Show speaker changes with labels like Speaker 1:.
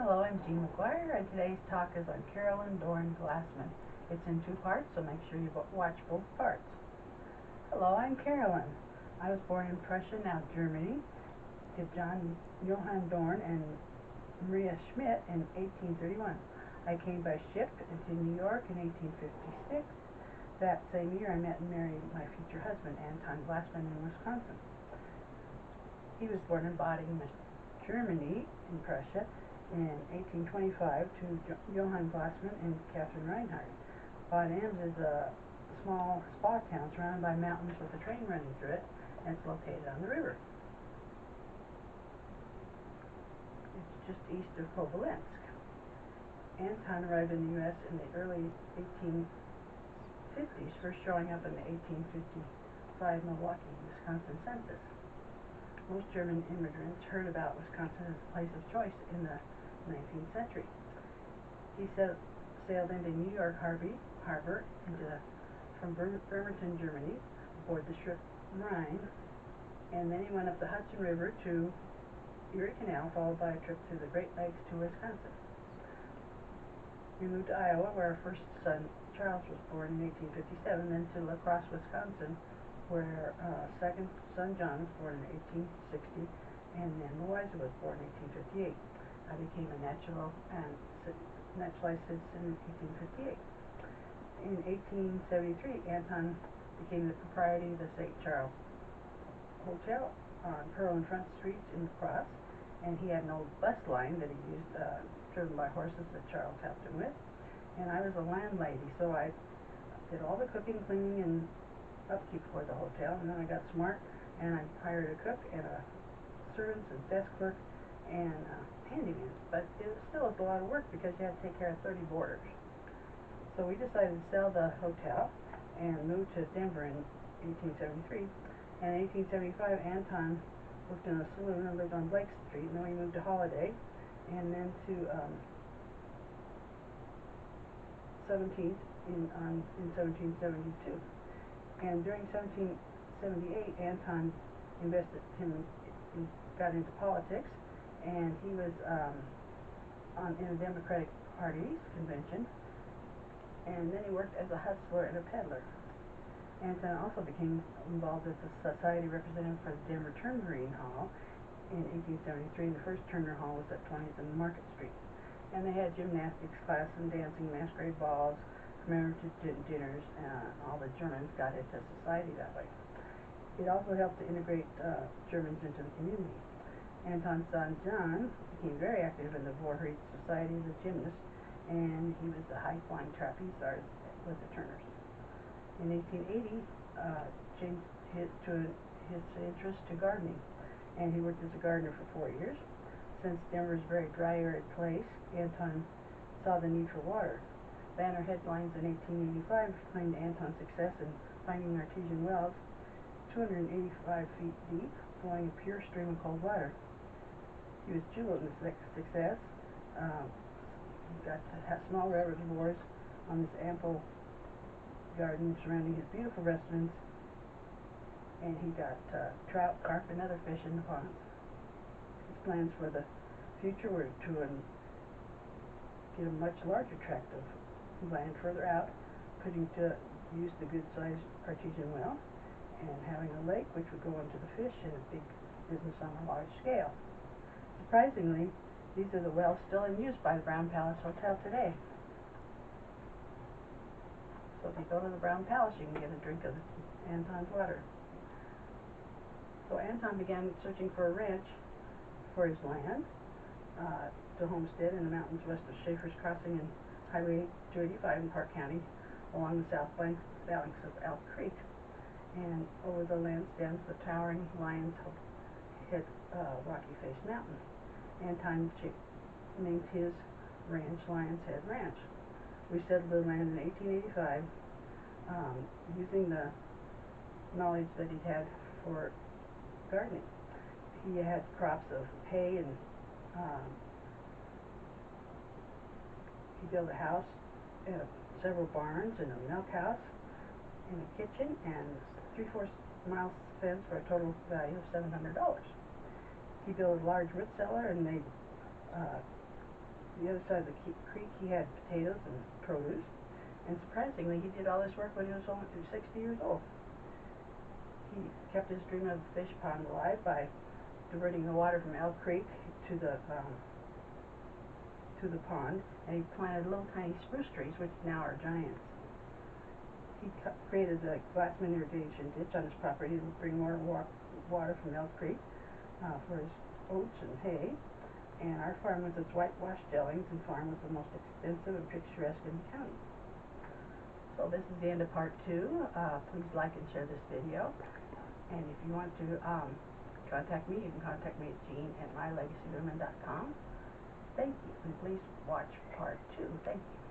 Speaker 1: Hello, I'm Jean McGuire, and today's talk is on Carolyn Dorne Glasmann. It's in two parts, so make sure you watch both parts. Hello, I'm Carolyn. I was born in Prussia, now Germany, to John Johann Dorn and Maria Schmidt in 1831. I came by ship to New York in 1856. That same year, I met and married my future husband, Anton Glasmann, in Wisconsin. He was born in Baden, Germany, in Prussia, in 1825 to Johann Glasmann and Catherine Reinhardt. Baden is a small spa town surrounded by mountains with a train running through it, and it's located on the river. It's just east of Kovalensk. Anton arrived in the U.S. in the early 1850s, first showing up in the 1855 Milwaukee, Wisconsin census. Most German immigrants heard about Wisconsin as a place of choice in the 19th century. He sailed into New York Harbor from Bremerton, Germany, aboard the ship Rhine, and then he went up the Hudson River to Erie Canal, followed by a trip through the Great Lakes to Wisconsin. We moved to Iowa, where our first son, Charles, was born in 1857, then to La Crosse, Wisconsin, where second son John was born in 1860, and then Louisa was born in 1858. I became a naturalized citizen in 1858. In 1873, Anton became the proprietor of the St. Charles Hotel on Pearl and Front Streets in La Crosse, and he had an old bus line that he used, driven by horses that Charles helped him with. And I was a landlady, so I did all the cooking, cleaning, and upkeep for the hotel, and then I got smart and I hired a cook and a servants and desk clerk and a handyman, but it still was a lot of work because you had to take care of 30 boarders. So we decided to sell the hotel and move to Denver in 1873, and in 1875 Anton worked in a saloon and lived on Blake Street, and then we moved to Holiday and then to 17th in 1772. And during 1778, Anton got into politics, and he was in a Democratic Party convention, and then he worked as a hustler and a peddler. Anton also became involved as a society representative for the Denver Turner Hall in 1873. The first Turner Hall was at 20th and Market Street, and they had gymnastics class and dancing, masquerade balls, commemorative dinners, and all the Germans got into society that way. It also helped to integrate Germans into the community. Anton's son John became very active in the Voorhees Society as a gymnast, and he was a high-flying trapeze artist with the Turners. In 1880, changed his interest to gardening, and he worked as a gardener for 4 years. Since Denver is a very dry, arid place, Anton saw the need for water. Banner headlines in 1885 proclaimed Anton's success in finding artesian wells 285 feet deep, flowing a pure stream of cold water. He was jubilant in his success. He got to have small reservoirs on this ample garden surrounding his beautiful residence, and he got trout, carp, and other fish in the ponds. His plans for the future were to get a much larger tract of land further out, putting to use the good-sized artesian well, and having a lake which would go into the fish and a big business on a large scale. Surprisingly, these are the wells still in use by the Brown Palace Hotel today. So if you go to the Brown Palace, you can get a drink of Anton's water. So Anton began searching for a ranch for his land to homestead in the mountains west of Schaefer's Crossing and Highway 285 in Park County, along the south banks of Elk Creek. And over the land stands the towering Lion's Head rocky face mountain. Anton named his ranch Lion's Head Ranch. We settled the land in 1885 using the knowledge that he had for gardening. He had crops of hay, and he built a house, several barns, and a milk house, and a kitchen, and 3/4 mile fence for a total value of $700. He built a large root cellar and made the other side of the creek, he had potatoes and produce. And surprisingly, he did all this work when he was only 60 years old. He kept his dream of the fish pond alive by diverting the water from Elk Creek to the pond, and he planted little tiny spruce trees, which now are giants. He created the Glasmann irrigation ditch on his property to bring more water from Elk Creek for his oats and hay. And our farm with its whitewashed dwellings and farm was the most extensive and picturesque in the county. So this is the end of part 2. Please like and share this video. And if you want to contact me, you can contact me at Jean@mylegacywomen.com. Thank you, and please watch part 2. Thank you.